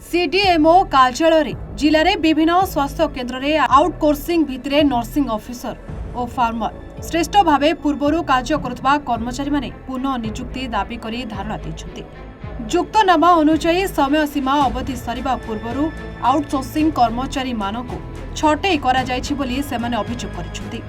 CDMO कार्यालय जिले में विभिन्न स्वास्थ्य केन्द्र में आउटकोर्सिंग भित्तिरे नर्सिंग ऑफिसर और फार्मर श्रेष्ठ भाव पूर्वर कार्य करुवा कर्मचारी माने पुनः नियुक्ति दाबी करी धारणा देछन्ति। जुक्तनामा अनुसार समय सीमा अवधि सरिबा पूर्व आउटसोर्सिंग कर्मचारी मानकु छटई करा जायछि बोली सेमाने अभियोग करिसन्ति।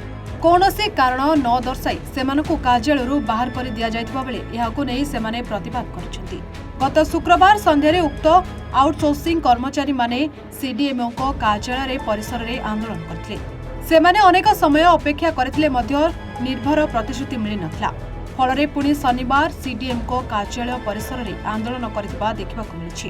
कौनसी कारण न दर्शाई सेमानकु कार्यालय बाहर कर दिया जायतिबा बेले एहाकु नै सेमाने प्रतिवाद करिसन्ति। गत शुक्रवार संध्यारे उक्त आउटसोर्सिंग कर्मचारी माने सीडीएमओ को कार्यालय परिसर में आंदोलन करथिले। सेमाने अनेक समय अपेक्षा करथिले मध्य निर्भर प्रतिश्रुति मिली नथिला। फलरे पुणी शनिवार सीडीएम को कार्यालय परिसर में आंदोलन करथिबा देखिबाकु मिलिछि।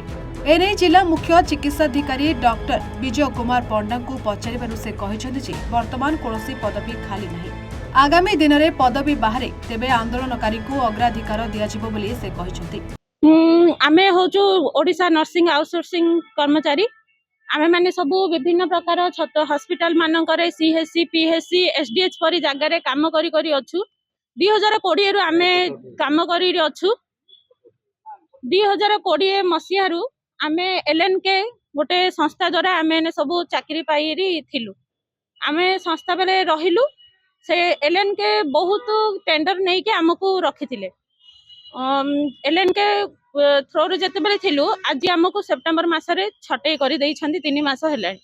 एने जिला मुख्य चिकित्साधिकारी डॉक्टर विजय कुमार पंडा को पचारिबारु से कहिसन्ति जे वर्तमान कोनोसी पदवी खाली नाही। आगामी दिन में पदवी बाहर तेबे आंदोलनकारी को अग्राधिकार दियाजिबो बोली से कहिसन्ति। आमे होचु ओडिशा नर्सिंग आउटसोर्सिंग कर्मचारी आमे माने सब विभिन्न प्रकार हॉस्पिटल मानकरे सीएचसी पीएचसी एसडीएच परी जगह रे काम करी करी अछु। 2020 रु आमे काम करी अछु। 2020 मसिया रु आमे एलएनके गोटे संस्था द्वारा आमे सब चाकरी पाइरी थिलु। आमे संस्था बेले रहिलु से एलएनके बहुत टेंडर नै के हमकु रखिथिले। एलएनके थ्रो जिते बेले थिलु आज आमको सेप्टेम्बर मासरे छटई कर 3 मास हेलानी।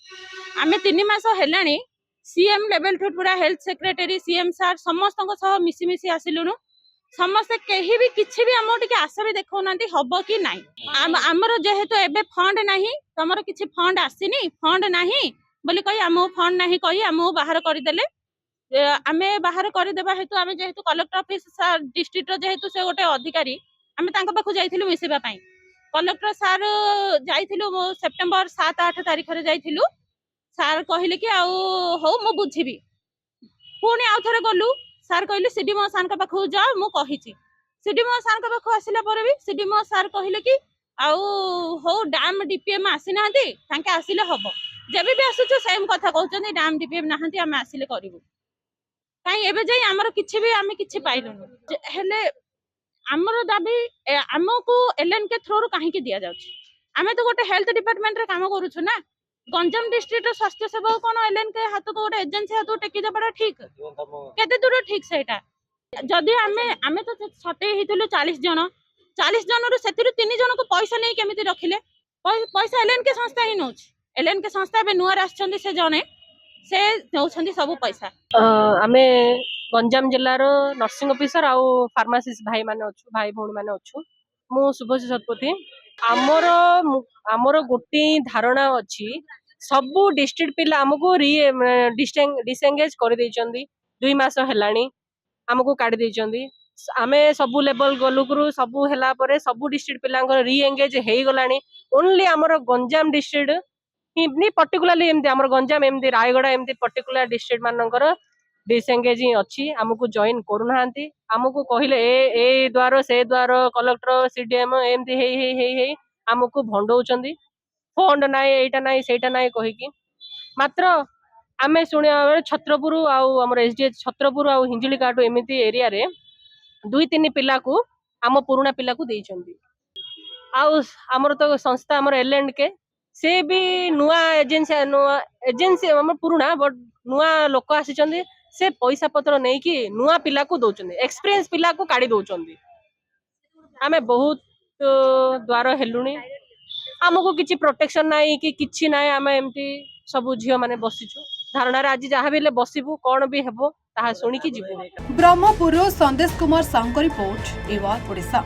आमे 3 मास हेलानी सीएम लेवल ठू पूरा हेल्थ सेक्रेटरी सीएम सार समस्त मिसी मिसी आसिलुनु। समस्ते कहीं भी किसी भी आम टे आशा भी देखा ना हम कि ना आमर जेहेतु एबे फंड नाही तमर किसी फंड आसीनी फंड नाही बोली कही आम फंड नाही कही आम बाहर करदेले। आमे बाहर करदेबा हेतु आमे जेहेतु कलेक्टर ऑफिस डिस्ट्रिक्ट जेहेतु से गोटे अधिकारी आमे तांको पाखु जाइथिलु मिसेबा पई। कलेक्टर सार जाइथिलु सेप्टेम्बर 7-8 तारिख रे जाइथिलु। सार कहिले कि आउ हो मु बुझिबी। पुणी आउ थरे गलु सार कहले सीडीएमओ सार का पाखु जा मु कहिछि। सीडीएमओ सार का पाखु आसिला पर भी सीडीएमओ सार कहिले कि आउ हो डैम डीपीएम आसी नाहंती तांके आसिले हबो। जेबे भी आसुछु सेम कथा कहउछन्ती डैम डीपीएम नाहंती आमे आसिले करिवु। काई एबे जाई हमर किछि भी आमे किछि पाइलुनु। हेले हमर दाबी हमको एलएनके थ्रू रो काहे के दिया जाउछि। आमे तो गोटे हेल्थ डिपार्टमेंट रे काम करूछु ना। गंजाम डिस्ट्रिक्ट स्वास्थ्य सेवा कोन एलएनके हाथ को गोटे एजेंसी हाथ टेकी देबा ठीक केते दूर ठीक सेटा। जदि आमे तो छटे हितलु 40 जन रो सेतिरु 3 जन को पैसा नै केमिति रखिले। पैसा एलएनके संस्था ही नोछ। एलएनके संस्था बे नुआर आछछन्ती से जने से नौछन्ती सब पैसा। आमे गंजाम जिल्लार नर्सिंग ऑफिसर आउ फार्मासिस्ट भाई माने अच्छु भाई भौणी माने अच्छु। मु शुभश्री शतपथी आमर गोटे धारणा अच्छी सबू डिस्ट्रिक्ट पिला आमको डिसएंगेज कर 2 मास हेलानी आमको काढ़ी देइचंदी। आमे सबू लेवल गलुकुरु सबू हेला परे सबू डिस्ट्रिक्ट पिलांकर री एंगेज हेई गलानी। ओनली आमर गंजाम डिस्ट्रिक्ट नी पर्टिकुलरली एमती आमर गंजाम एमती रायगड़ा एमती पर्टिकुलर डिस्ट्रिक्ट मानकर डिसएंगेज अच्छी आमको जॉइन करूनाहांती। आमको कहले ए द्वार से द्वार कलेक्टर सीडीएम एमती हे आमको भंडौचंदी। फंड नाई एटा नाई सेटा नाई कहिकी मात्र आमे सुनिया छत्रपुर आउ हमर एसडीएच छत्रपुर आउ हिंजिली काटो एमती एरिया रे 2-3 पिला को आम पुराना पिला को देइचंदी। आउ हमर तो संस्था हमर एलएनके से भी नुआ एजेंसी हमर पुराना बट नुआ लोक आसीचंदी से पैसा पत्र नहीं कि नुआ पिला को दौरान एक्सपीरियंस पिला को काढ़ी दौरान। आमे बहुत द्वार हेलुनी आमको किसी प्रोटेक्शन नाई कि किछि नाई। आमे एमती सब झियो माने बसिछु धारणा रे आज जहा भी बसिबु कोन भी हेबो ताहा सुनी कि जिबु। ब्रह्मपुर संदेश कुमार साहू रिपोर्ट एवार ओडिशा।